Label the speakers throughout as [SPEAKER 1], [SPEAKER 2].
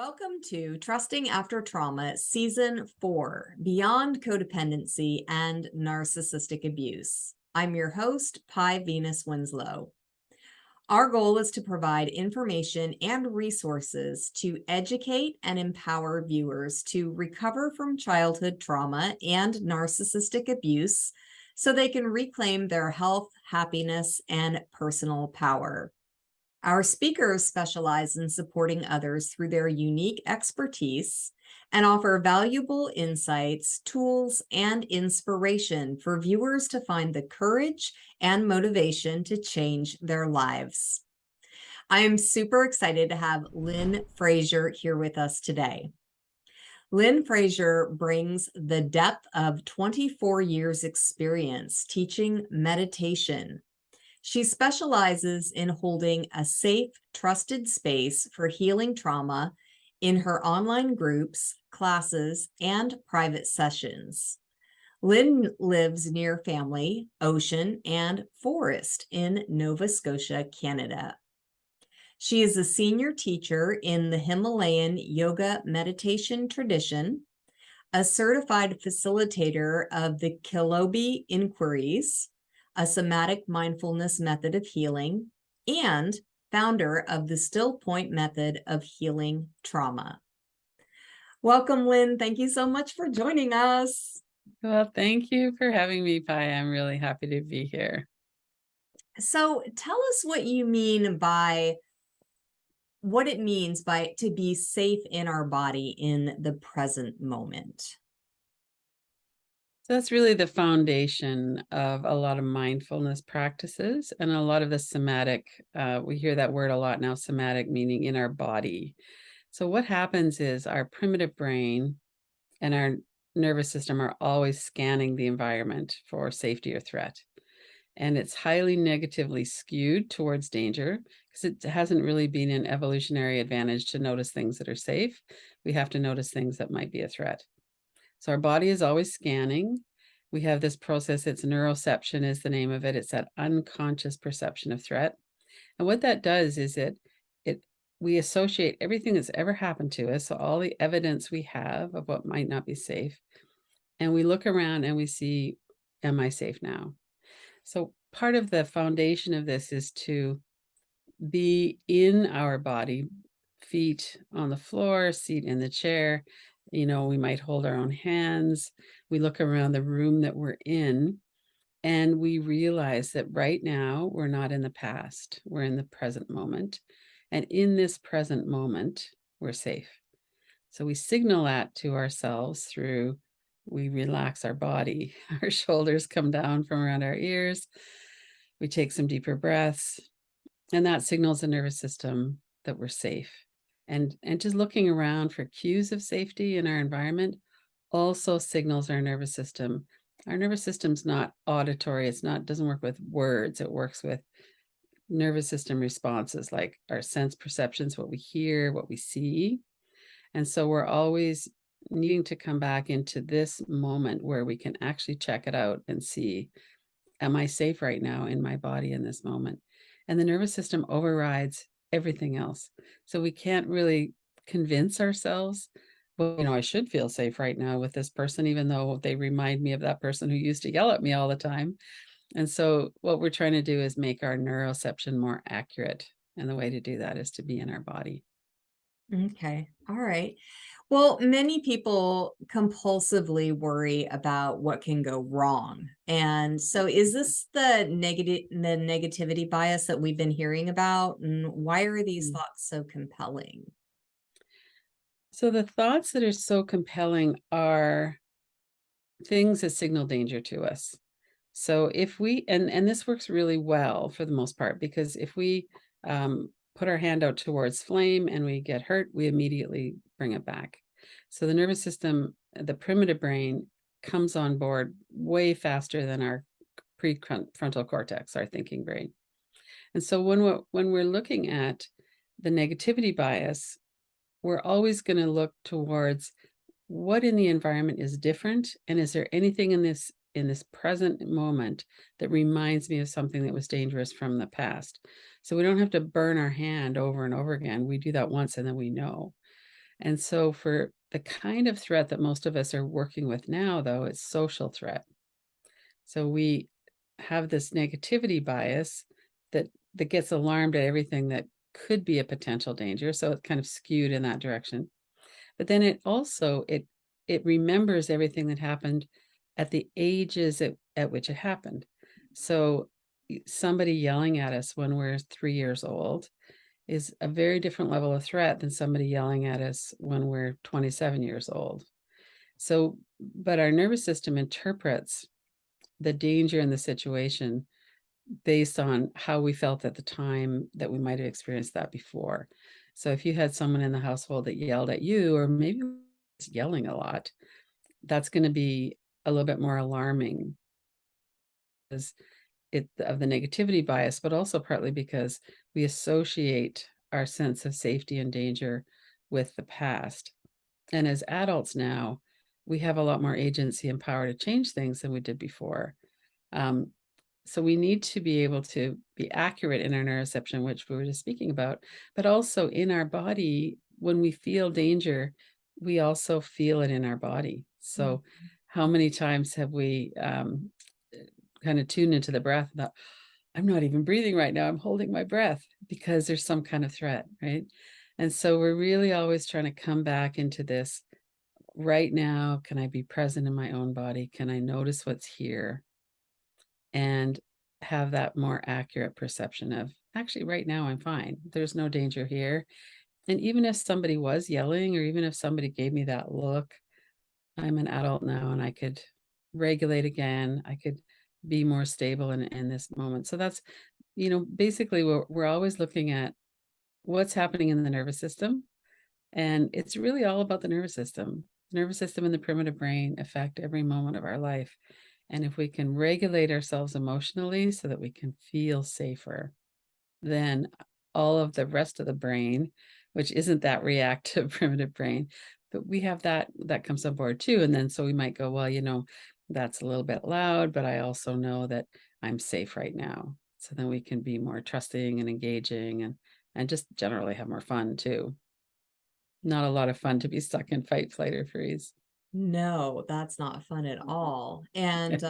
[SPEAKER 1] Welcome to Trusting After Trauma, Season 4 Beyond Codependency and Narcissistic Abuse. I'm your host, Pi Venus Winslow. Our goal is to provide information and resources to educate and empower viewers to recover from childhood trauma and narcissistic abuse so they can reclaim their health, happiness, and personal power. Our speakers specialize in supporting others through their unique expertise and offer valuable insights, tools, and inspiration for viewers to find the courage and motivation to change their lives. I am super excited to have Lynn Frazier here with us today. Lynn Frazier brings the depth of 24 years experience teaching meditation. She specializes in holding a safe, trusted space for healing trauma in her online groups, classes, and private sessions. Lynn lives near family, ocean, and forest in Nova Scotia, Canada. She is a senior teacher in the Himalayan yoga meditation tradition, a certified facilitator of the Kilobi inquiries, a somatic mindfulness method of healing, and founder of the Still Point method of healing trauma. Welcome, Lynn. Thank you so much for joining us.
[SPEAKER 2] Well, thank you for having me, Pi. I'm really happy to be here.
[SPEAKER 1] So tell us what it means by to be safe in our body in the present moment.
[SPEAKER 2] So that's really the foundation of a lot of mindfulness practices and a lot of the somatic. We hear that word a lot now, somatic, meaning in our body. So what happens is our primitive brain and our nervous system are always scanning the environment for safety or threat. And it's highly negatively skewed towards danger because it hasn't really been an evolutionary advantage to notice things that are safe. We have to notice things that might be a threat. So our body is always scanning. We have this process, it's neuroception is the name of it. It's that unconscious perception of threat. And what that does is we associate everything that's ever happened to us, so all the evidence we have of what might not be safe, and we look around and we see, am I safe now? So part of the foundation of this is to be in our body, feet on the floor, seat in the chair. We might hold our own hands. We look around the room that we're in, and we realize that right now we're not in the past, we're in the present moment. And in this present moment, we're safe. So we signal that to ourselves through we relax our body. Our shoulders come down from around our ears. We take some deeper breaths, and that signals the nervous system that we're safe. And just looking around for cues of safety in our environment also signals our nervous system. Our nervous system's not auditory, doesn't work with words, it works with nervous system responses like our sense perceptions, what we hear, what we see. And so we're always needing to come back into this moment where we can actually check it out and see, am I safe right now in my body in this moment? And the nervous system overrides everything else. So we can't really convince ourselves, well, I should feel safe right now with this person, even though they remind me of that person who used to yell at me all the time. And so what we're trying to do is make our neuroception more accurate. And the way to do that is to be in our body.
[SPEAKER 1] Okay. All right. Well, many people compulsively worry about what can go wrong. And so is this the negativity bias that we've been hearing about? And why are these
[SPEAKER 2] Mm.
[SPEAKER 1] thoughts so compelling?
[SPEAKER 2] So the thoughts that are so compelling are things that signal danger to us. So if we and this works really well for the most part, because if we put our hand out towards flame and we get hurt, we immediately bring it back. So the nervous system, the primitive brain, comes on board way faster than our prefrontal cortex, our thinking brain. And so when we're looking at the negativity bias, we're always going to look towards what in the environment is different, and is there anything in this present moment that reminds me of something that was dangerous from the past. So we don't have to burn our hand over and over again. We do that once and then we know. And so for the kind of threat that most of us are working with now, though, it's social threat. So we have this negativity bias that gets alarmed at everything that could be a potential danger. So it's kind of skewed in that direction. But then it remembers everything that happened at the ages at which it happened. So somebody yelling at us when we're 3 years old is a very different level of threat than somebody yelling at us when we're 27 years old. So, but our nervous system interprets the danger in the situation based on how we felt at the time that we might have experienced that before. So if you had someone in the household that yelled at you, or maybe was yelling a lot, that's going to be a little bit more alarming because it of the negativity bias, but also partly because we associate our sense of safety and danger with the past. And as adults now, we have a lot more agency and power to change things than we did before. Um, so we need to be able to be accurate in our neuroception, which we were just speaking about, but also in our body, when we feel danger, we also feel it in our body.
[SPEAKER 1] Mm.
[SPEAKER 2] So how many times have we kind of tuned into the breath and thought, I'm not even breathing right now, I'm holding my breath because there's some kind of threat, right? And so we're really always trying to come back into this right now. Can I be present in my own body? Can I notice what's here? And have that more accurate perception of actually right now I'm fine. There's no danger here. And even if somebody was yelling, or even if somebody gave me that look, I'm an adult now and I could regulate again. I could be more stable in this moment. So that's, basically we're always looking at what's happening in the nervous system. And it's really all about the nervous system. The nervous system and the primitive brain affect every moment of our life. And if we can regulate ourselves emotionally so that we can feel safer, then all of the rest of the brain, which isn't that reactive primitive brain, but we have that comes on board too. And then so we might go, well, that's a little bit loud, but I also know that I'm safe right now. So then we can be more trusting and engaging and just generally have more fun too. Not a lot of fun to be stuck in fight, flight, or freeze.
[SPEAKER 1] No, that's not fun at all. And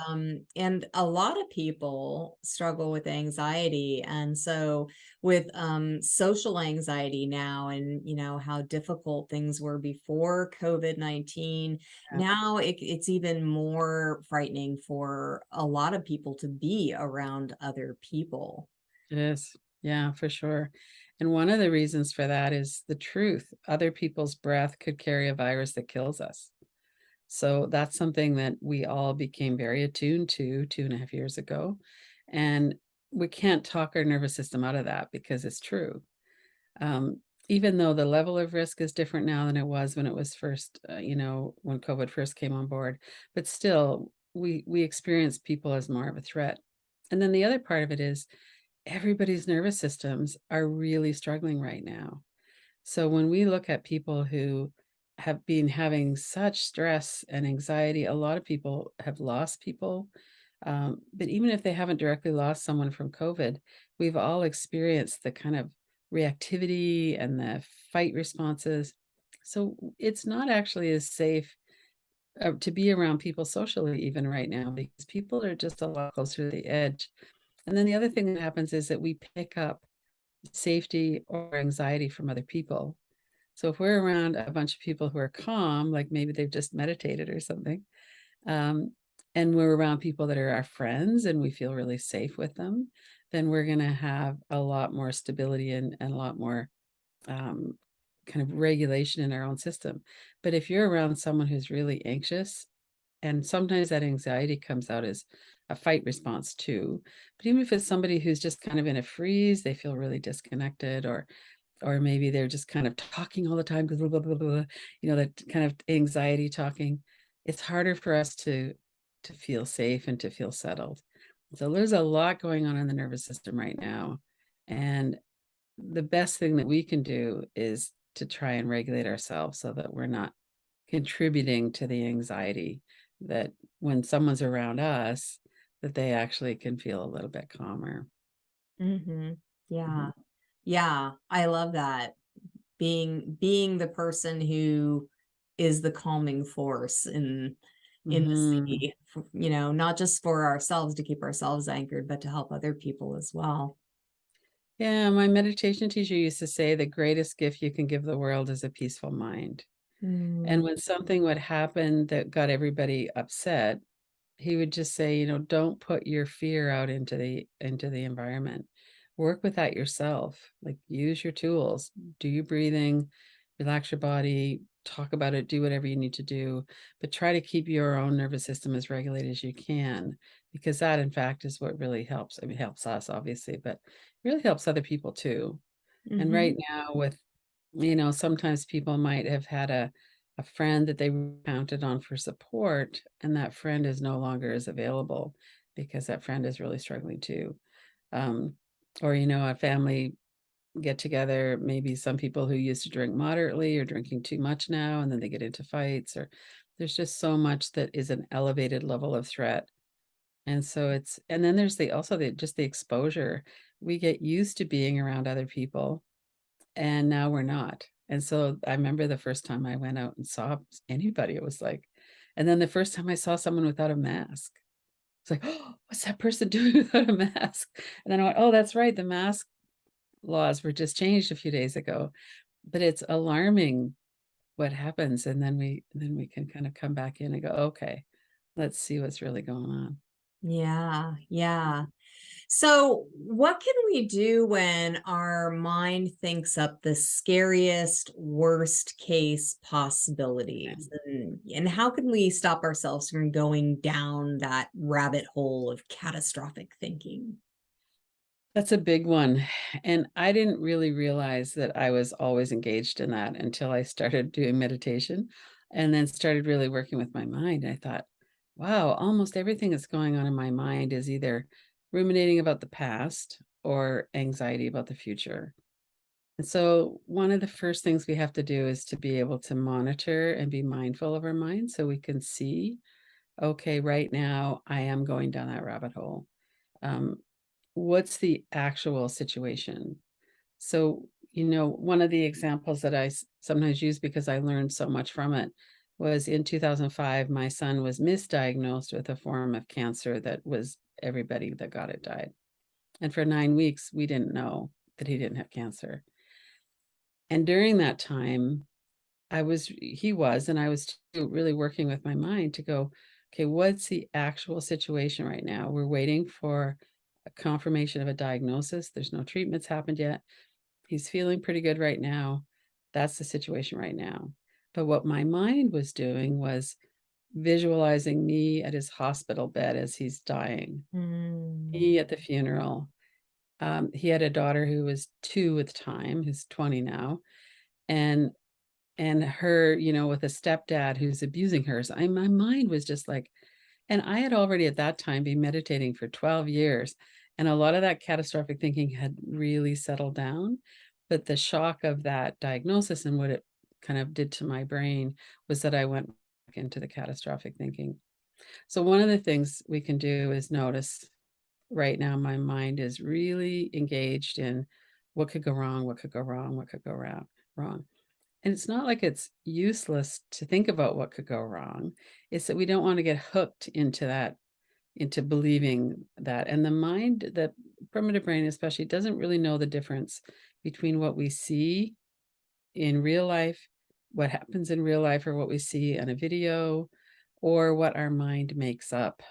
[SPEAKER 1] a lot of people struggle with anxiety. And so with social anxiety now and how difficult things were before COVID-19,
[SPEAKER 2] Yeah,
[SPEAKER 1] now it's even more frightening for a lot of people to be around other people.
[SPEAKER 2] it is. Yeah, for sure. And one of the reasons for that is the truth. Other people's breath could carry a virus that kills us. So that's something that we all became very attuned to 2.5 years ago. And we can't talk our nervous system out of that because it's true. Um, Even though the level of risk is different now than it was when it was first, when COVID first came on board, but still, we experience people as more of a threat. And then the other part of it is everybody's nervous systems are really struggling right now. So when we look at people who have been having such stress and anxiety, a lot of people have lost people. But even if they haven't directly lost someone from COVID, we've all experienced the kind of reactivity and the fight responses. So it's not actually as safe to be around people socially, even right now, because people are just a lot closer to the edge. And then the other thing that happens is that we pick up safety or anxiety from other people. So if we're around a bunch of people who are calm, like maybe they've just meditated or something, um, and we're around people that are our friends and we feel really safe with them, then we're going to have a lot more stability and a lot more um, kind of regulation in our own system. But if you're around someone who's really anxious, and sometimes that anxiety comes out as a fight response too. But even if it's somebody who's just kind of in a freeze, they feel really disconnected, or maybe they're just kind of talking all the time because blah, blah, blah, blah, that kind of anxiety talking. It's harder for us to feel safe and to feel settled. So there's a lot going on in the nervous system right now. And the best thing that we can do is to try and regulate ourselves so that we're not contributing to the anxiety, that when someone's around us, that they actually can feel a little bit calmer.
[SPEAKER 1] Hmm.
[SPEAKER 2] Mhm.
[SPEAKER 1] Yeah. Yeah, I love that. being the person who is the calming force in the
[SPEAKER 2] Hmm.
[SPEAKER 1] sea, not just for ourselves to keep ourselves anchored, but to help other people as well.
[SPEAKER 2] Yeah, my meditation teacher used to say the greatest gift you can give the world is a peaceful mind.
[SPEAKER 1] Mm,
[SPEAKER 2] And when something would happen that got everybody upset, he would just say, don't put your fear out into the environment. Work with that yourself. Like, use your tools, do your breathing, relax your body, talk about it, do whatever you need to do, but try to keep your own nervous system as regulated as you can, because that in fact is what really helps. I mean, helps us obviously, but really helps other people too. And
[SPEAKER 1] mhm.
[SPEAKER 2] right now with, sometimes people might have had a friend that they counted on for support, and that friend is no longer as available because that friend is really struggling too. Um, or, a family get together, maybe some people who used to drink moderately are drinking too much now, and then they get into fights, or there's just so much that is an elevated level of threat. And so and then there's just the exposure. We get used to being around other people, and now we're not. And so I remember the first time I went out and saw anybody, it was like, and then the first time I saw someone without a mask, it's like, oh, what's that person doing without a mask? And then I went, oh, that's right. The mask laws were just changed a few days ago. But it's alarming what happens. And then we can kind of come back in and go, okay, let's see what's really going on.
[SPEAKER 1] Yeah, yeah. So, what can we do when our mind thinks up the scariest, worst case possibilities? And how can we stop ourselves from going down that rabbit hole of catastrophic thinking?
[SPEAKER 2] That's a big one, and I didn't really realize that I was always engaged in that until I started doing meditation and then started really working with my mind. I thought, wow, almost everything that's going on in my mind is either ruminating about the past or anxiety about the future. And so, one of the first things we have to do is to be able to monitor and be mindful of our mind so we can see, okay, right now I am going down that rabbit hole. Um, what's the actual situation? So, one of the examples that sometimes use because I learned so much from it was in 2005, my son was misdiagnosed with a form of cancer that was everybody that got it died. And for 9 weeks, we didn't know that he didn't have cancer. And during that time, and I was too, really working with my mind to go, okay, what's the actual situation right now? We're waiting for a confirmation of a diagnosis. There's no treatments happened yet. He's feeling pretty good right now. That's the situation right now. But what my mind was doing was visualizing me at his hospital bed as he's dying,
[SPEAKER 1] Mm,
[SPEAKER 2] me at the funeral. He had a daughter who was 2 at the time, who's 20 now, and her, with a stepdad who's abusing her. So my mind was just like, and I had already at that time been meditating for 12 years, and a lot of that catastrophic thinking had really settled down. But the shock of that diagnosis and what it kind of did to my brain was that I went back into the catastrophic thinking. So one of the things we can do is notice right now my mind is really engaged in what could go wrong, what could go wrong, what could go wrong. And it's not like it's useless to think about what could go wrong. It's that we don't want to get hooked into that, into believing that. And the mind, the primitive brain especially, doesn't really know the difference between what we see in real life, what happens in real life, or what we see on a video, or what our mind makes up.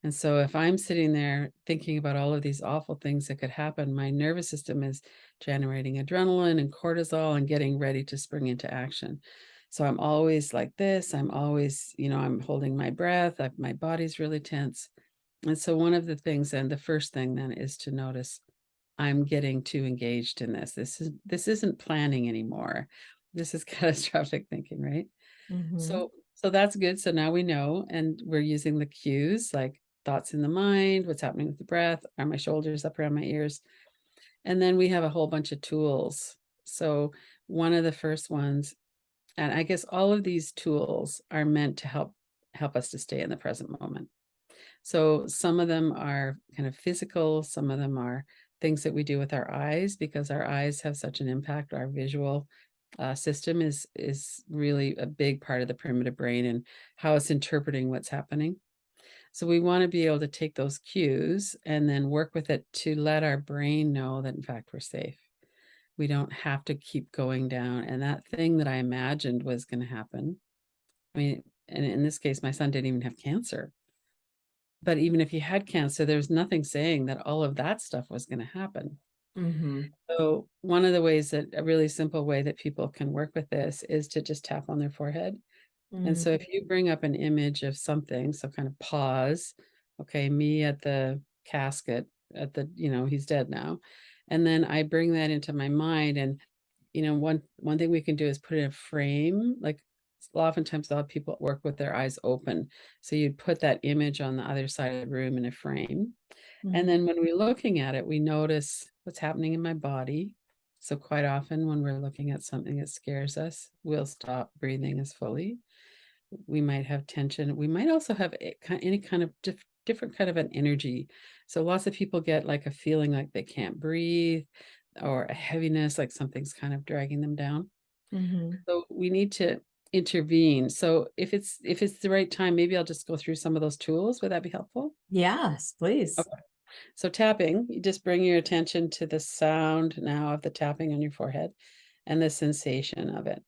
[SPEAKER 2] And so if I'm sitting there thinking about all of these awful things that could happen, my nervous system is generating adrenaline and cortisol and getting ready to spring into action. So I'm always like this. I'm always, I'm holding my breath. My body's really tense. And so one of the things, and the first thing then, is to notice I'm getting too engaged in this. This isn't planning anymore. This is catastrophic thinking, right?
[SPEAKER 1] mhm.
[SPEAKER 2] So that's good. So now we know, and we're using the cues like thoughts in the mind, what's happening with the breath, are my shoulders up around my ears? And then we have a whole bunch of tools. So one of the first ones, and I guess all of these tools are meant to help us to stay in the present moment. So some of them are kind of physical, some of them are things that we do with our eyes, because our eyes have such an impact. Our visual system is really a big part of the primitive brain and how it's interpreting what's happening. So we want to be able to take those cues and then work with it to let our brain know that in fact we're safe. We don't have to keep going down. And that thing that I imagined was going to happen. I mean, and in this case, my son didn't even have cancer. But even if he had cancer, there's nothing saying that all of that stuff was going to happen.
[SPEAKER 1] Mm-hmm.
[SPEAKER 2] So one of the ways that a really simple way that people can work with this is to just tap on their forehead. And so if you bring up an image of something, so kind of pause, okay, me at the casket, at the, he's dead now. And then I bring that into my mind. And, one thing we can do is put in a frame. Like oftentimes a lot of people work with their eyes open. So you'd put that image on the other side of the room in a frame. And
[SPEAKER 1] Mm-hmm.
[SPEAKER 2] then when we're looking at it, we notice what's happening in my body. So quite often when we're looking at something that scares us, we'll stop breathing as fully. We might have tension. We might also have any kind of different kind of an energy. So lots of people get like a feeling like they can't breathe or a heaviness, like something's kind of dragging them down.
[SPEAKER 1] Mm-hmm.
[SPEAKER 2] So we need to intervene. So if it's the right time, maybe I'll just go through some of those tools. Would that be helpful?
[SPEAKER 1] Yes, please.
[SPEAKER 2] Okay. So tapping, you just bring your attention to the sound now of the tapping on your forehead and the sensation of it.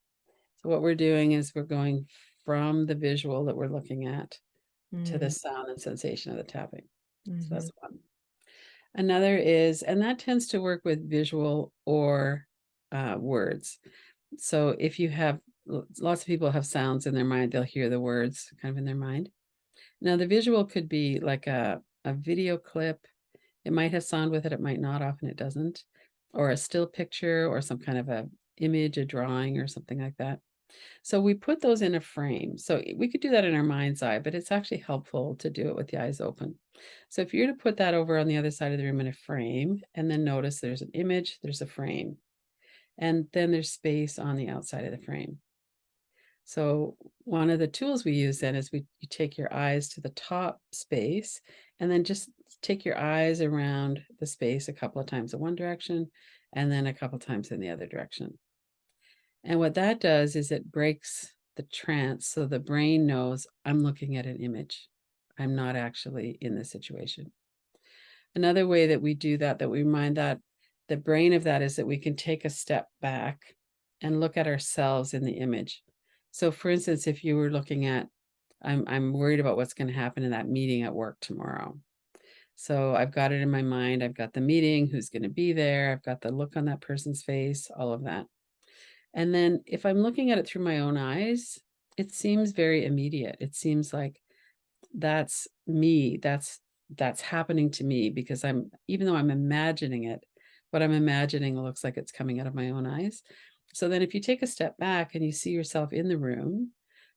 [SPEAKER 2] So what we're doing is we're going from the visual that we're looking at to the sound and sensation of the tapping. So
[SPEAKER 1] Mm-hmm.
[SPEAKER 2] that's one. Another is, and that tends to work with visual or words. So if you have lots of people have sounds in their mind, they'll hear the words kind of in their mind. Now the visual could be like a video clip. It might have sound with it, it might not, often it doesn't, or a still picture or some kind of a image, a drawing or something like that. So we put those in a frame. So we could do that in our mind's eye, but it's actually helpful to do it with the eyes open. So if you're to put that over on the other side of the room in a frame, and then notice there's an image, there's a frame, and then there's space on the outside of the frame. So one of the tools we use then is you take your eyes to the top space and then just take your eyes around the space a couple of times in one direction and then a couple times in the other direction. And what that does is it breaks the trance so the brain knows I'm looking at an image. I'm not actually in the situation. Another way that we do that, that we remind that the brain of that, is that we can take a step back and look at ourselves in the image. So for instance, if you were looking at, I'm worried about what's going to happen in that meeting at work tomorrow. So I've got it in my mind. I've got the meeting, who's going to be there. I've got the look on that person's face, all of that. And then if I'm looking at it through my own eyes, it seems very immediate. It seems like that's me. That's happening to me because even though I'm imagining it, what I'm imagining looks like it's coming out of my own eyes. So then if you take a step back and you see yourself in the room,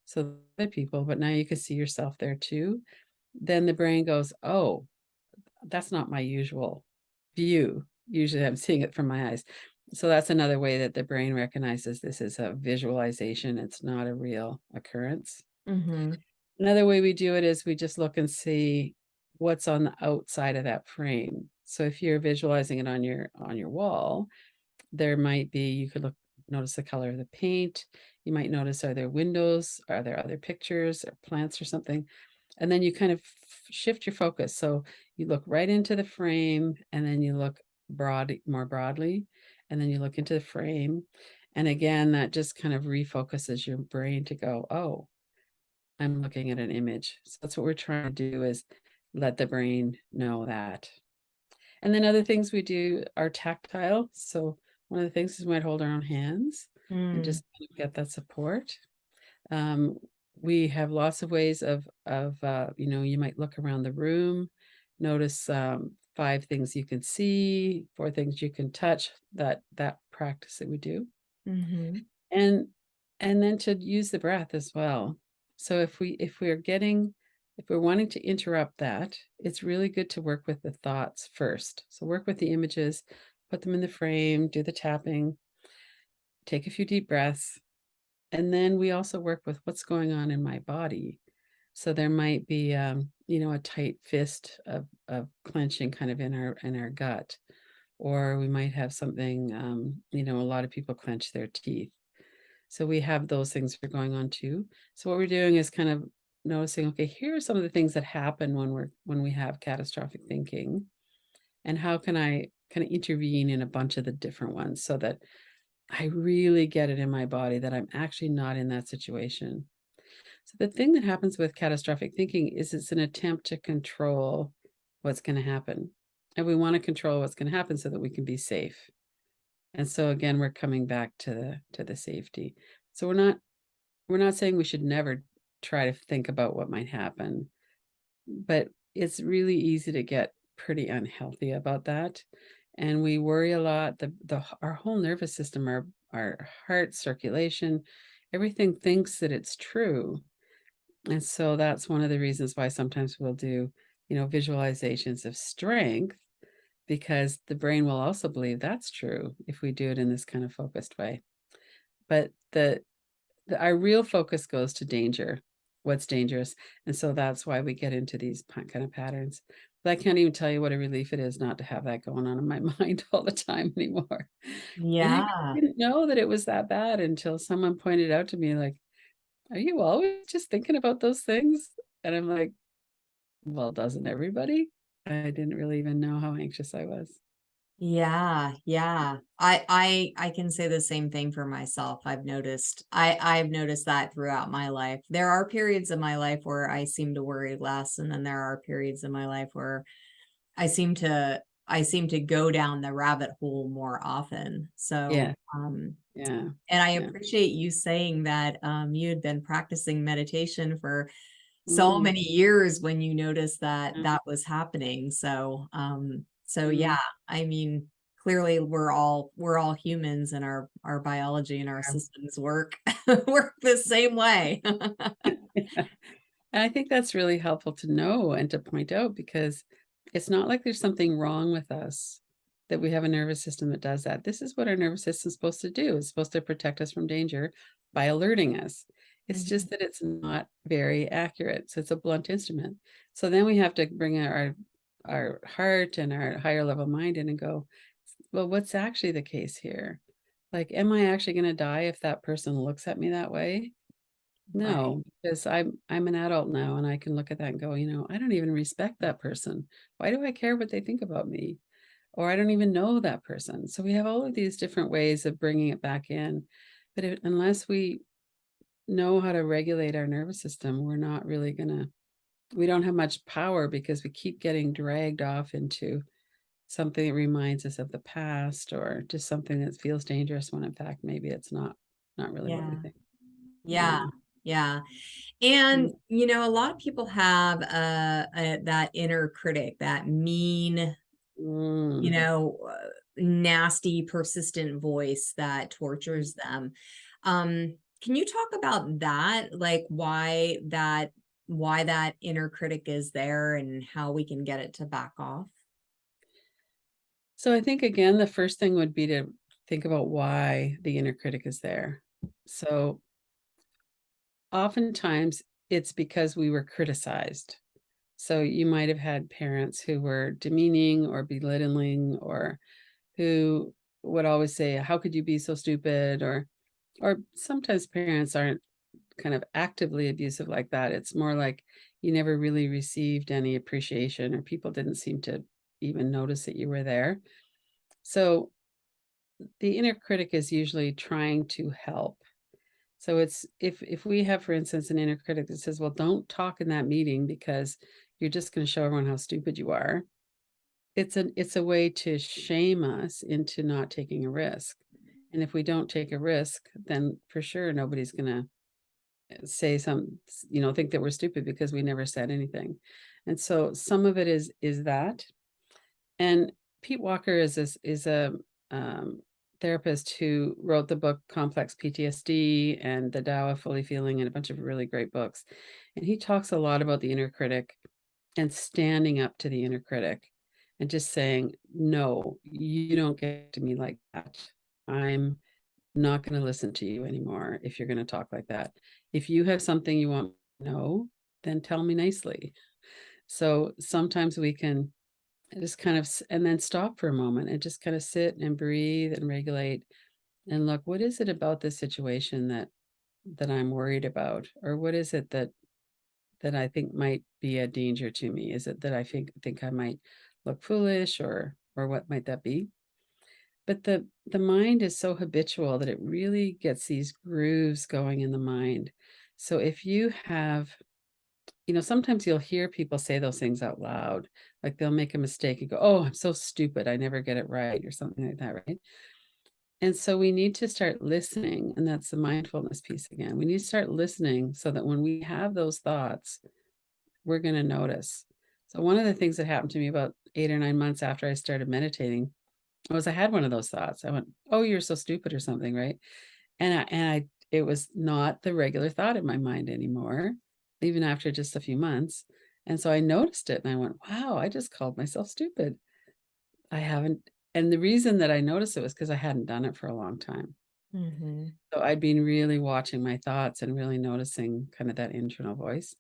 [SPEAKER 2] so the people, but now you can see yourself there too, then the brain goes, oh, that's not my usual view. Usually I'm seeing it from my eyes. So that's another way that the brain recognizes this is a visualization. It's not a real occurrence.
[SPEAKER 1] Mm-hmm.
[SPEAKER 2] Another way we do it is we just look and see what's on the outside of that frame. So if you're visualizing it on your wall, there might be, you could notice the color of the paint. You might notice, are there windows? Are there other pictures or plants or something? And then you kind of shift your focus. So you look right into the frame and then you look more broadly, and then you look into the frame. And again, that just kind of refocuses your brain to go, oh, I'm looking at an image. So that's what we're trying to do, is let the brain know that. And then other things we do are tactile. So one of the things is we might hold our own hands and
[SPEAKER 1] Mm.
[SPEAKER 2] just kind of get that support. Um, we have lots of ways you might look around the room, notice 5 things you can see, 4 things you can touch, that practice that we do.
[SPEAKER 1] Mm-hmm.
[SPEAKER 2] And then to use the breath as well. So if we're wanting to interrupt that, it's really good to work with the thoughts first. So work with the images, put them in the frame, do the tapping, take a few deep breaths, and then we also work with what's going on in my body. So there might be a tight fist of clenching kind of in our gut, or we might have something, a lot of people clench their teeth. So we have those things that are going on too. So what we're doing is kind of noticing, okay, here are some of the things that happen when we have catastrophic thinking, and how can I kind of intervene in a bunch of the different ones so that I really get it in my body that I'm actually not in that situation. So the thing that happens with catastrophic thinking is it's an attempt to control what's going to happen. And we want to control what's going to happen so that we can be safe. And so again, we're coming back to the safety. So we're not saying we should never try to think about what might happen, but it's really easy to get pretty unhealthy about that. And we worry a lot. Our whole nervous system, our heart circulation, everything thinks that it's true. And so that's one of the reasons why sometimes we'll do, visualizations of strength, because the brain will also believe that's true if we do it in this kind of focused way. But our real focus goes to danger, what's dangerous. And so that's why we get into these kind of patterns. But I can't even tell you what a relief it is not to have that going on in my mind all the time anymore. And I
[SPEAKER 1] Yeah.
[SPEAKER 2] didn't know that it was that bad until someone pointed out to me, like, "Are you always just thinking about those things?" And I'm like, "Well, doesn't everybody?" I didn't really even know how anxious I was.
[SPEAKER 1] Yeah, yeah. I can say the same thing for myself. I've noticed that throughout my life. There are periods of my life where I seem to worry less, and then there are periods in my life where I seem to go down the rabbit hole more often. So,
[SPEAKER 2] Yeah, yeah,
[SPEAKER 1] and I
[SPEAKER 2] yeah.
[SPEAKER 1] appreciate you saying that you had been practicing meditation for so
[SPEAKER 2] Mm,
[SPEAKER 1] many years when you noticed that
[SPEAKER 2] yeah,
[SPEAKER 1] that was happening. So, so
[SPEAKER 2] mm,
[SPEAKER 1] yeah, I mean, clearly we're all humans, and our biology and our
[SPEAKER 2] yeah.
[SPEAKER 1] systems work work the same way.
[SPEAKER 2] And I think that's really helpful to know and to point out, because it's not like there's something wrong with us that we have a nervous system that does that. This is what our nervous system is supposed to do. It's supposed to protect us from danger by alerting us. It's
[SPEAKER 1] Mhm.
[SPEAKER 2] just that it's not very accurate. So it's a blunt instrument. So then we have to bring our heart and our higher level mind in and go, well, what's actually the case here? Like, am I actually going to die if that person looks at me that way?
[SPEAKER 1] Right.
[SPEAKER 2] No, because I'm an adult now, and I can look at that and go, I don't even respect that person. Why do I care what they think about me? Or I don't even know that person. So we have all of these different ways of bringing it back in. But unless we know how to regulate our nervous system, we don't have much power, because we keep getting dragged off into something that reminds us of the past, or just something that feels dangerous when in fact maybe it's not really what we
[SPEAKER 1] Yeah.
[SPEAKER 2] think.
[SPEAKER 1] Yeah.
[SPEAKER 2] Yeah.
[SPEAKER 1] Yeah.
[SPEAKER 2] Mm,
[SPEAKER 1] And a lot of people have that inner critic, that mean,
[SPEAKER 2] mm.
[SPEAKER 1] nasty, persistent voice that tortures them. Can you talk about that? Like why that inner critic is there and how we can get it to back off?
[SPEAKER 2] So I think again, the first thing would be to think about why the inner critic is there. So oftentimes it's because we were criticized. So you might have had parents who were demeaning or belittling, or who would always say, "How could you be so stupid?" Or sometimes parents aren't kind of actively abusive like that. It's more like you never really received any appreciation, or people didn't seem to even notice that you were there. So the inner critic is usually trying to help. So it's if we have, for instance, an inner critic that says, "Well, don't talk in that meeting because you're just going to show everyone how stupid you are." It's a way to shame us into not taking a risk. And if we don't take a risk, then for sure nobody's going to say think that we're stupid because we never said anything. And so some of it is that. And Pete Walker is a um, therapist who wrote the book Complex PTSD and The Tao of Fully Feeling, and a bunch of really great books. And he talks a lot about the inner critic and standing up to the inner critic and just saying, "No, you don't get to me like that. I'm not going to listen to you anymore if you're going to talk like that. If you have something you want to know, then tell me nicely." So sometimes we can And just kind of and then stop for a moment and just kind of sit and breathe and regulate and look, what is it about this situation that I'm worried about? Or what is it that I think might be a danger to me? Is it that I think I might look foolish, or what might that be? But the mind is so habitual that it really gets these grooves going in the mind. So if you have, sometimes you'll hear people say those things out loud. Like they'll make a mistake and go, "Oh, I'm so stupid. I never get it right," or something like that, right? And so we need to start listening, and that's the mindfulness piece again. We need to start listening so that when we have those thoughts, we're going to notice. So one of the things that happened to me about 8 or 9 months after I started meditating was I had one of those thoughts. I went, "Oh, you're so stupid," or something, right? And it was not the regular thought in my mind anymore, even after just a few months. And so I noticed it and I went, "Wow, I just called myself stupid. I haven't." And the reason that I noticed it was because I hadn't done it for a long time.
[SPEAKER 1] Mm-hmm.
[SPEAKER 2] So I'd been really watching my thoughts and really noticing kind of that internal voice.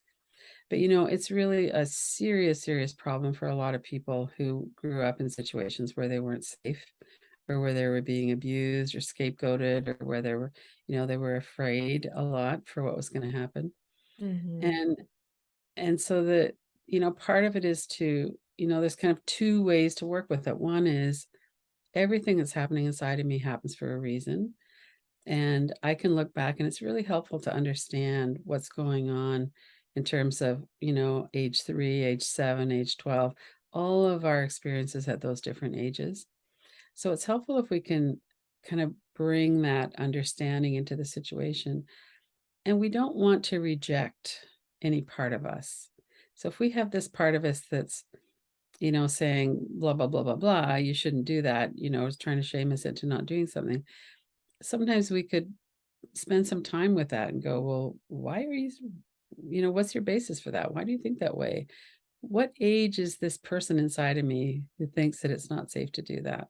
[SPEAKER 2] But it's really a serious, serious problem for a lot of people who grew up in situations where they weren't safe, or where they were being abused or scapegoated, or where they were afraid a lot for what was going to happen.
[SPEAKER 1] Mm-hmm.
[SPEAKER 2] And so part of it is to, there's kind of two ways to work with it. One is everything that's happening inside of me happens for a reason. And I can look back and it's really helpful to understand what's going on in terms of, age 3, age 7, age 12, all of our experiences at those different ages. So it's helpful if we can kind of bring that understanding into the situation. And we don't want to reject any part of us. So if we have this part of us that's, saying blah, blah, blah, blah, blah, you shouldn't do that, is trying to shame us into not doing something. Sometimes we could spend some time with that and go, well, why are what's your basis for that? Why do you think that way? What age is this person inside of me who thinks that it's not safe to do that?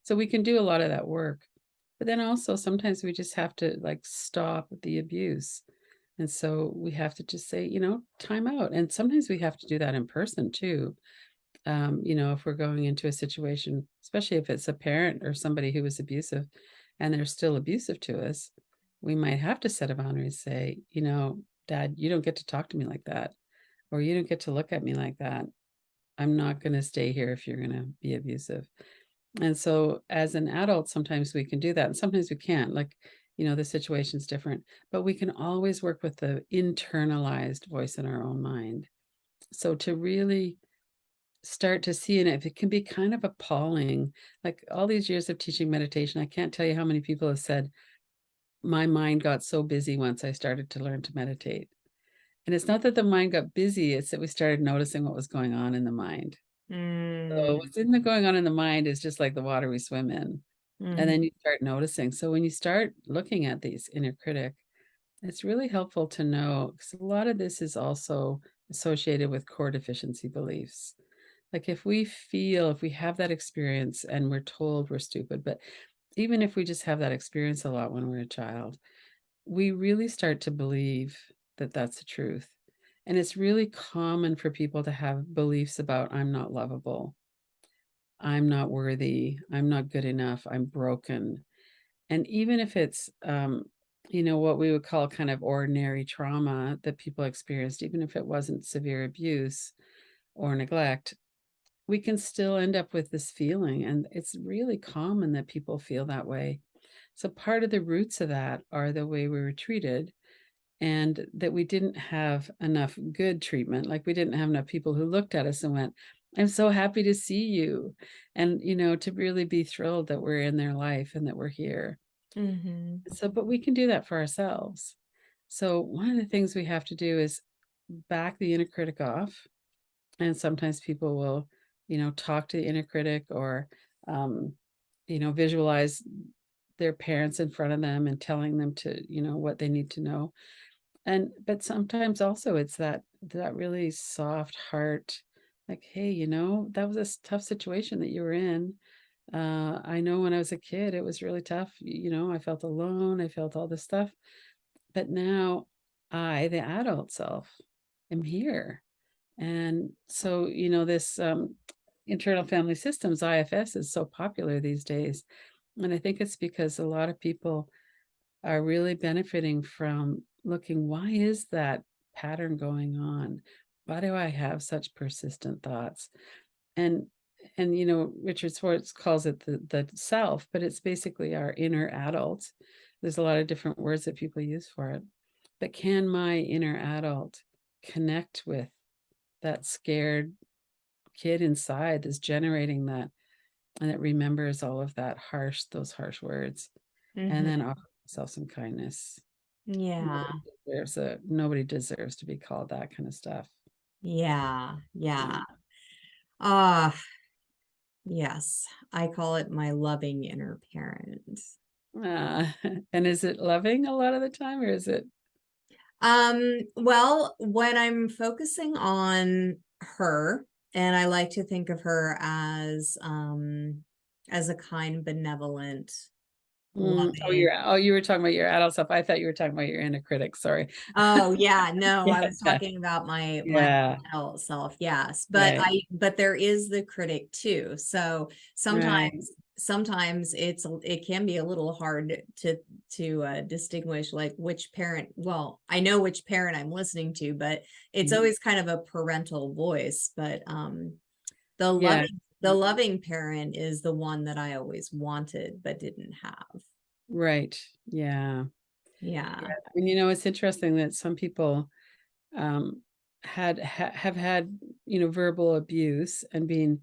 [SPEAKER 2] So we can do a lot of that work. But then also sometimes we just have to like stop the abuse. And so we have to just say, time out. And sometimes we have to do that in person too. If we're going into a situation, especially if it's a parent or somebody who was abusive and they're still abusive to us, we might have to set a boundary and say, Dad, you don't get to talk to me like that, or you don't get to look at me like that. I'm not going to stay here if you're going to be abusive. And so as an adult, sometimes we can do that and sometimes we can't. Like, the situation's different, but we can always work with the internalized voice in our own mind. So to really start to see, and if it can be kind of appalling, like all these years of teaching meditation, I can't tell you how many people have said, my mind got so busy once I started to learn to meditate. And it's not that the mind got busy, it's that we started noticing what was going on in the mind. So
[SPEAKER 1] Mm-hmm.
[SPEAKER 2] what's going on in the mind is just like the water we swim in. And then you start noticing. So when you start looking at these inner critic, it's really helpful to know because a lot of this is also associated with core deficiency beliefs. Like if we have that experience and we're told we're stupid, but even if we just have that experience a lot when we're a child, we really start to believe that that's the truth. And it's really common for people to have beliefs about I'm not lovable, I'm not worthy, I'm not good enough, I'm broken. And even if it's, what we would call kind of ordinary trauma that people experienced, even if it wasn't severe abuse or neglect, we can still end up with this feeling. And it's really common that people feel that way. So part of the roots of that are the way we were treated and that we didn't have enough good treatment. Like we didn't have enough people who looked at us and went, I'm so happy to see you. And, to really be thrilled that we're in their life and that we're here.
[SPEAKER 1] Mm-hmm.
[SPEAKER 2] So, but we can do that for ourselves. So, one of the things we have to do is back the inner critic off. And sometimes people will, talk to the inner critic or, um, visualize their parents in front of them and telling them to, what they need to know. And, but sometimes also it's that really soft heart, like, hey, that was a tough situation that you were in. I know when I was a kid, it was really tough. I felt alone. I felt all this stuff. But now I, the adult self, am here. And so, internal family systems, IFS, is so popular these days. And I think it's because a lot of people are really benefiting from looking, why is that pattern going on? Why do I have such persistent thoughts? And Richard Schwartz calls it the self, but it's basically our inner adult. There's a lot of different words that people use for it. But can my inner adult connect with that scared kid inside that's generating that, and it remembers all of those harsh words, and
[SPEAKER 1] Mhm.
[SPEAKER 2] then offer myself some kindness.
[SPEAKER 1] Yeah.
[SPEAKER 2] Nobody deserves to be called that kind of stuff.
[SPEAKER 1] Yeah.
[SPEAKER 2] Yeah.
[SPEAKER 1] Yeah. Ah, yes. I call it my loving inner parent.
[SPEAKER 2] And is it loving a lot of the time, or is it?
[SPEAKER 1] Well, when I'm focusing on her, and I like to think of her as a kind, benevolent, loving.
[SPEAKER 2] You were talking about your adult self. I thought you were talking about your inner critic. Sorry.
[SPEAKER 1] Oh, yeah, no, I was
[SPEAKER 2] Yeah.
[SPEAKER 1] talking about my
[SPEAKER 2] Yeah.
[SPEAKER 1] adult self, yes,
[SPEAKER 2] Right.
[SPEAKER 1] but there is the critic too, so
[SPEAKER 2] Right.
[SPEAKER 1] sometimes it can be a little hard to distinguish, like, which parent. Well, I know which parent I'm listening to, but it's
[SPEAKER 2] Mhm.
[SPEAKER 1] always kind of a parental voice, but, the
[SPEAKER 2] Yeah.
[SPEAKER 1] loving parent is the one that I always wanted but didn't have.
[SPEAKER 2] Right. Yeah. Yeah.
[SPEAKER 1] Yeah.
[SPEAKER 2] And it's interesting that some people um have had, verbal abuse and being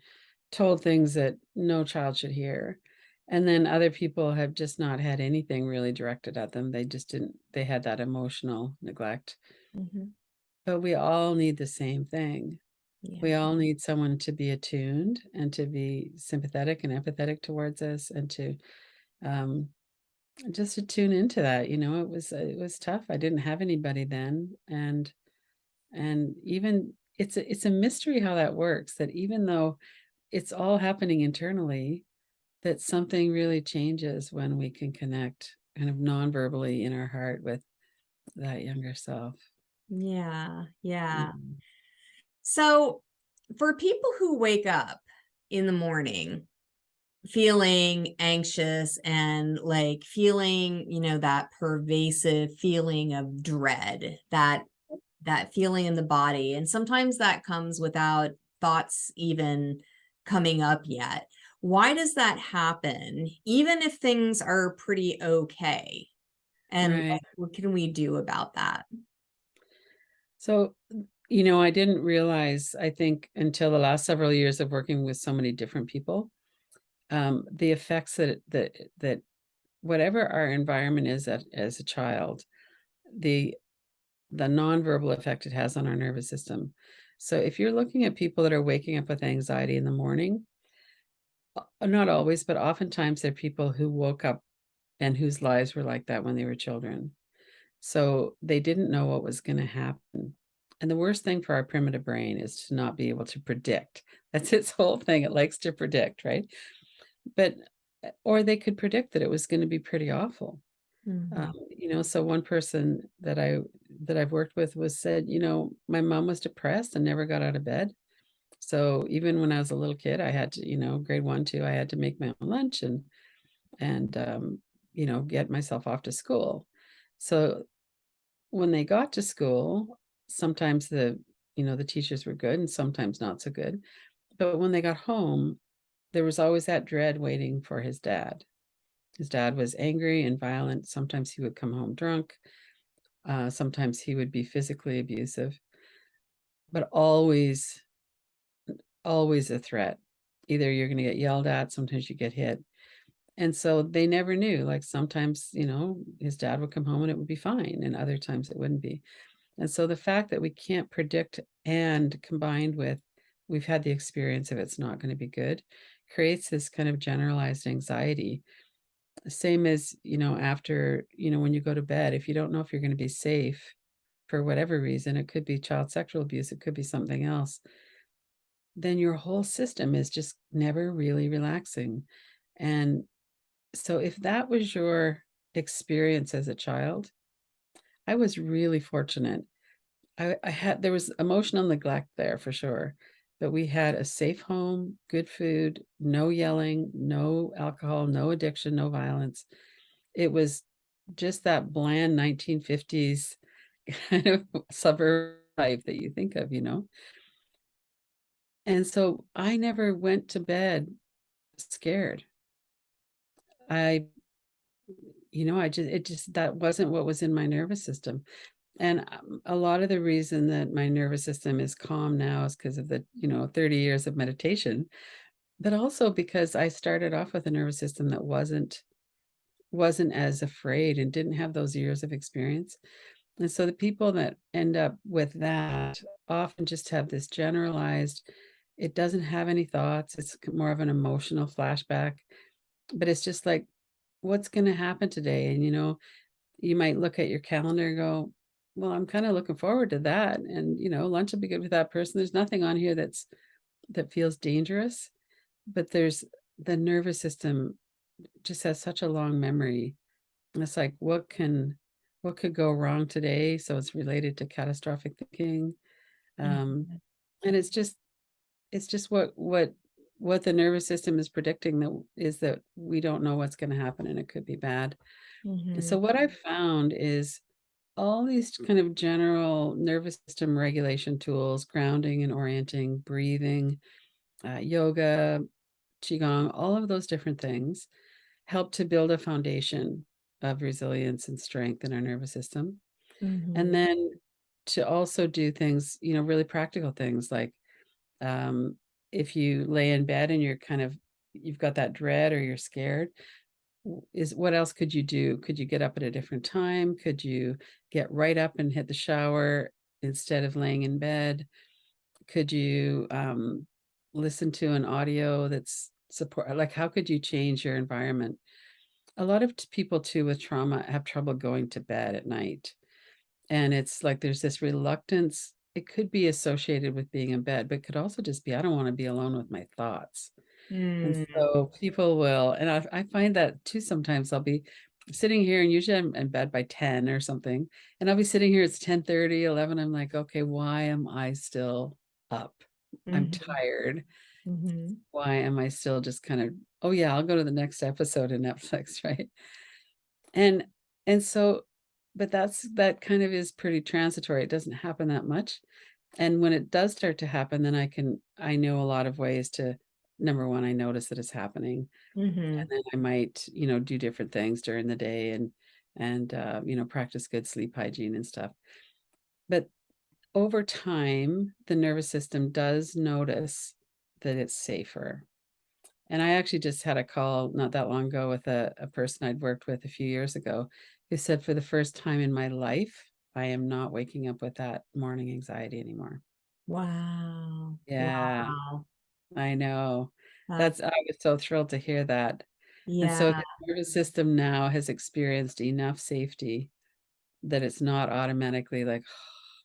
[SPEAKER 2] told things that no child should hear. And then other people have just not had anything really directed at them. They just didn't, they had that emotional neglect.
[SPEAKER 1] Mhm.
[SPEAKER 2] But we all need the same thing.
[SPEAKER 1] Yeah.
[SPEAKER 2] We all need someone to be attuned and to be sympathetic and empathetic towards us, and to um, just to tune into that. It was tough. I didn't have anybody then, and even it's a mystery how that works. That even though it's all happening internally, that something really changes when we can connect kind of non-verbally in our heart with that younger self.
[SPEAKER 1] Yeah. Yeah.
[SPEAKER 2] Mm.
[SPEAKER 1] So, for people who wake up in the morning feeling anxious and like feeling, that pervasive feeling of dread, that feeling in the body, and sometimes that comes without thoughts even coming up yet. Why does that happen, even if things are pretty okay? And
[SPEAKER 2] Right.
[SPEAKER 1] what can we do about that?
[SPEAKER 2] So, I didn't realize, I think, until the last several years of working with so many different people, the effects that whatever our environment is as a child, the nonverbal effect it has on our nervous system. So if you're looking at people that are waking up with anxiety in the morning, not always, but oftentimes they're people who woke up and whose lives were like that when they were children. So they didn't know what was going to happen. And the worst thing for our primitive brain is to not be able to predict. That's its whole thing. It likes to predict, right? But, or they could predict that it was going to be pretty awful.
[SPEAKER 1] Mhm.
[SPEAKER 2] So one person that I've worked with was said, my mom was depressed and never got out of bed. So even when I was a little kid, I had to, grade 1, 2, I had to make my own lunch and get myself off to school. So when they got to school, sometimes the teachers were good and sometimes not so good. But when they got home, there was always that dread waiting for his dad. His dad was angry and violent. Sometimes he would come home drunk. Sometimes he would be physically abusive, but always a threat. Either you're going to get yelled at, sometimes you get hit. And so they never knew. Like sometimes, his dad would come home and it would be fine, and other times it wouldn't be. And so the fact that we can't predict, and combined with we've had the experience of it's not going to be good, creates this kind of generalized anxiety. Same as, after, when you go to bed, if you don't know if you're going to be safe for whatever reason, it could be child sexual abuse, it could be something else, then your whole system is just never really relaxing. And so if that was your experience as a child, I was really fortunate. I had there was emotional neglect there for sure. but we had a safe home, good food, no yelling, no alcohol, no addiction, no violence. It was just that bland 1950s kind of suburb life that you think of, you know? And so I never went to bed scared. I I just it just that wasn't what was in my nervous system. And, a lot of the reason that my nervous system is calm now is because of the, 30 years of meditation, but also because I started off with a nervous system that wasn't as afraid and didn't have those years of experience. And so the people that end up with that often just have this generalized, it doesn't have any thoughts, it's more of an emotional flashback, but it's just like, what's gonna happen today? And, you might look at your calendar and go, "Well, I'm kinda looking forward to that, and, lunch will be good with that person." There's nothing on here that feels dangerous, but there's the nervous system just has such a long memory. And it's like, what could go wrong today? So it's related to catastrophic thinking. Um,
[SPEAKER 1] Mhm.
[SPEAKER 2] and it's just what the nervous system is predicting that we don't know what's gonna happen and it could be bad. So
[SPEAKER 1] Mhm.
[SPEAKER 2] what I've found is all these kind of general nervous system regulation tools, grounding and orienting, breathing, yoga, qigong, all of those different things help to build a foundation of resilience and strength in our nervous system. And
[SPEAKER 1] Mhm.
[SPEAKER 2] then to also do things, really practical things like um, if you lay in bed and you've got that dread or you're scared, is what else could you do? Could you get up at a different time? Could you get right up and hit the shower instead of laying in bed? Could you listen to an audio that's support? Like, how could you change your environment? A lot of people too with trauma have trouble going to bed at night. And it's like there's this reluctance. It could be associated with being in bed, but could also just be, I don't want to be alone with my thoughts. And
[SPEAKER 1] Mm.
[SPEAKER 2] so people will, and I find that too sometimes I'll be sitting here and usually I'm in bed by 10 or something. And I'll be sitting here, it's 10:30, 11. I'm like, okay, why am I still up? I'm
[SPEAKER 1] Mhm.
[SPEAKER 2] tired.
[SPEAKER 1] Mhm.
[SPEAKER 2] Why am I still just kind of, oh yeah, I'll go to the next episode of Netflix, right? And and so but that kind of is pretty transitory. It doesn't happen that much. And when it does start to happen, then I know a lot of ways to number 1, I notice that it's happening. And
[SPEAKER 1] Mhm.
[SPEAKER 2] then I might, do different things during the day and practice good sleep hygiene and stuff. But over time, the nervous system does notice that it's safer. And I actually just had a call not that long ago with a person I'd worked with a few years ago who said, for the first time in my life, I am not waking up with that morning anxiety anymore.
[SPEAKER 1] Wow.
[SPEAKER 2] Yeah,
[SPEAKER 1] Wow.
[SPEAKER 2] I know.
[SPEAKER 1] That's
[SPEAKER 2] I was so thrilled to hear that. And so
[SPEAKER 1] yeah.
[SPEAKER 2] his nervous system now has experienced enough safety that it's not automatically like,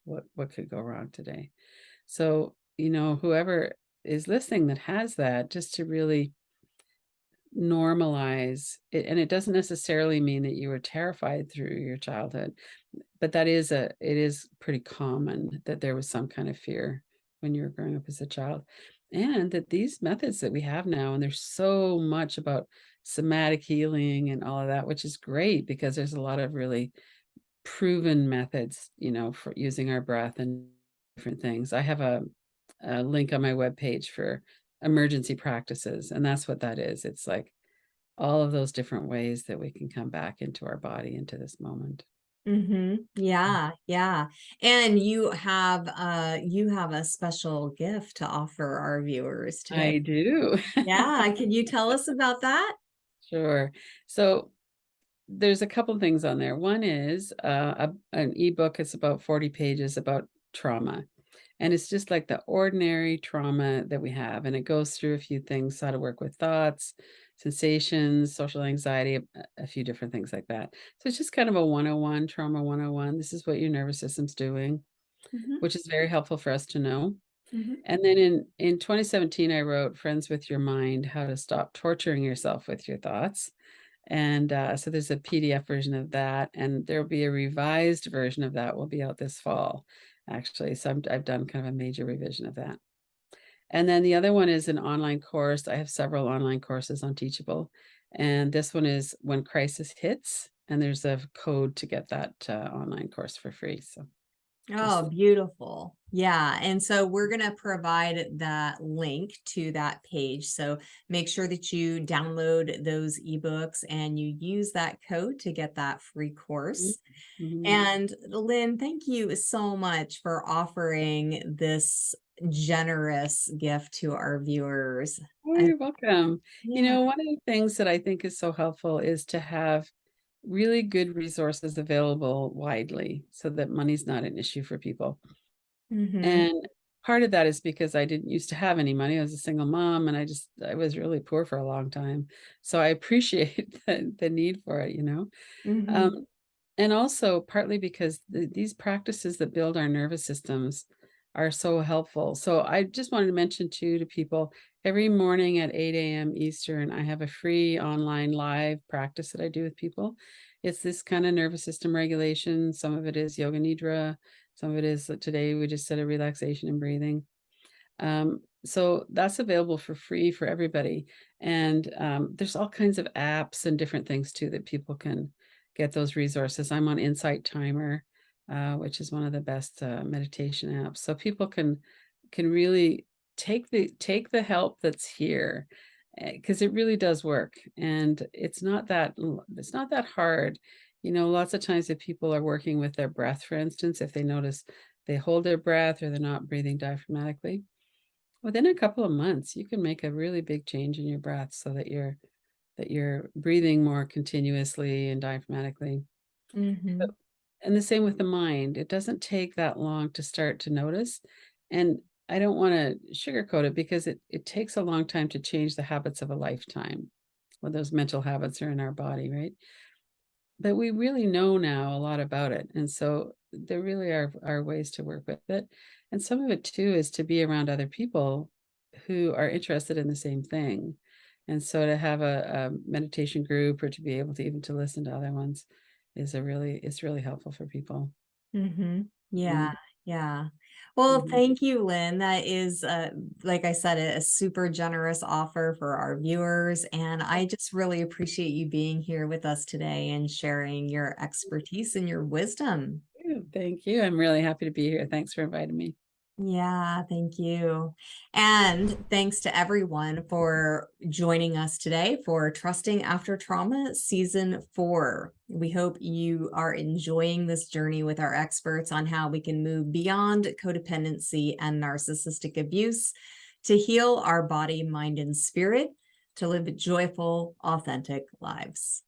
[SPEAKER 2] what could go wrong today? So, whoever is listening that has that, just to really normalize it, and it doesn't necessarily mean that you were terrified through your childhood, but it is pretty common that there was some kind of fear when you were growing up as a child. And that these methods that we have now, and there's so much about somatic healing and all of that, which is great because there's a lot of really proven methods, for using our breath and different things. I have a link on my webpage for emergency practices, and that's what that is. It's like all of those different ways that we can come back into our body, into this moment.
[SPEAKER 1] Mhm.
[SPEAKER 2] Mm.
[SPEAKER 1] Yeah, yeah. And you have a special gift to offer our viewers today.
[SPEAKER 2] I do.
[SPEAKER 1] Yeah, can you tell us about that?
[SPEAKER 2] Sure. So there's a couple things on there. One is an ebook. It's about 40 pages about trauma. And it's just like the ordinary trauma that we have. And it goes through a few things, how to work with thoughts, sensations, social anxiety, a few different things like that. So it's just kind of a 101, trauma 101. This is what your nervous system's doing,
[SPEAKER 1] Mhm.
[SPEAKER 2] which is very helpful for us to know.
[SPEAKER 1] Mhm.
[SPEAKER 2] And then in 2017, I wrote Friends with Your Mind, How to Stop Torturing Yourself with Your Thoughts. And so there's a PDF version of that, and there'll be a revised version of that will be out this fall, actually. So I've done kind of a major revision of that. And then the other one is an online course. I have several online courses on Teachable. And this one is When Crisis Hits. And there's a code to get that online course for free. So
[SPEAKER 1] Oh,
[SPEAKER 2] just,
[SPEAKER 1] beautiful. Yeah. And so we're going to provide that link to that page. So make sure that you download those ebooks and you use that code to get that free course.
[SPEAKER 2] mhm.
[SPEAKER 1] And Lynn, thank you so much for offering this generous gift to our viewers.
[SPEAKER 2] Oh,
[SPEAKER 1] And
[SPEAKER 2] you're welcome.
[SPEAKER 1] yeah.
[SPEAKER 2] One of the things that I think is so helpful is to have really good resources available widely so that money's not an issue for people.
[SPEAKER 1] Mm-hmm.
[SPEAKER 2] And part of that is because I didn't used to have any money. I was a single mom and I was really poor for a long time. So I appreciate the need for it.
[SPEAKER 1] Mm-hmm.
[SPEAKER 2] Um, and also partly because these practices that build our nervous systems are so helpful. So I just wanted to mention too to people every morning at 8 a.m. Eastern, I have a free online live practice that I do with people. It's this kind of nervous system regulation. Some of it is yoga nidra. Some of it is today we just said a relaxation and breathing. So that's available for free for everybody. And there's all kinds of apps and different things too that people can get those resources. I'm on Insight Timer, which is one of the best meditation apps. So people can really take the help that's here because it really does work. And it's not that hard. Lots of times if people are working with their breath, for instance, if they notice they hold their breath or they're not breathing diaphragmatically, within a couple of months, you can make a really big change in your breath so that you're breathing more continuously and diaphragmatically.
[SPEAKER 1] Mm-hmm.
[SPEAKER 2] But and the same with the mind. It doesn't take that long to start to notice. And I don't want to sugarcoat it because it takes a long time to change the habits of a lifetime. Well, those mental habits are in our body, right? But we really know now a lot about it, and so there really are ways to work with it, and some of it too is to be around other people who are interested in the same thing, and so to have a meditation group or to be able to even to listen to other ones is really helpful for people.
[SPEAKER 1] Mm-hmm. Yeah,
[SPEAKER 2] Mhm,
[SPEAKER 1] yeah. Well,
[SPEAKER 2] mhm.
[SPEAKER 1] thank you, Lynn. That is, like I said, a super generous offer for our viewers. And I just really appreciate you being here with us today and sharing your expertise and your wisdom.
[SPEAKER 2] Thank you. I'm really happy to be here. Thanks for inviting me.
[SPEAKER 1] Yeah, thank you. And thanks to everyone for joining us today for Trusting After Trauma Season 4. We hope you are enjoying this journey with our experts on how we can move beyond codependency and narcissistic abuse to heal our body, mind, and spirit to live joyful, authentic lives.